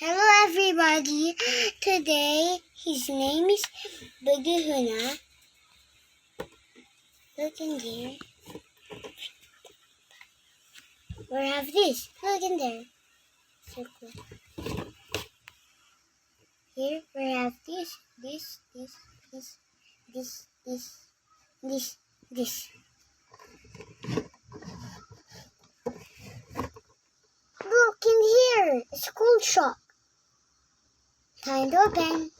Hello everybody. Today his name is Kahuna. Look in there. We have this. Look in there. Circle. Here we have this. Look in here. A school shop. Time to open.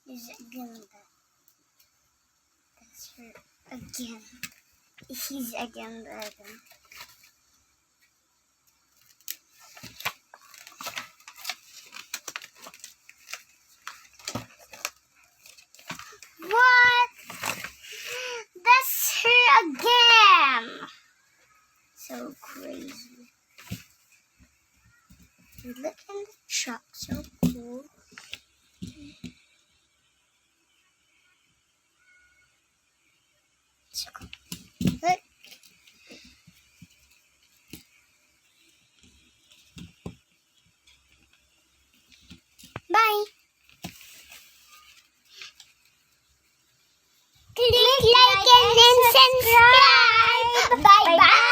Is it gonna that's her again. He's again dragon. What? That's her again. So crazy. And look in the truck, so cool. So cool. Look. Bye. Click like and subscribe. Bye bye.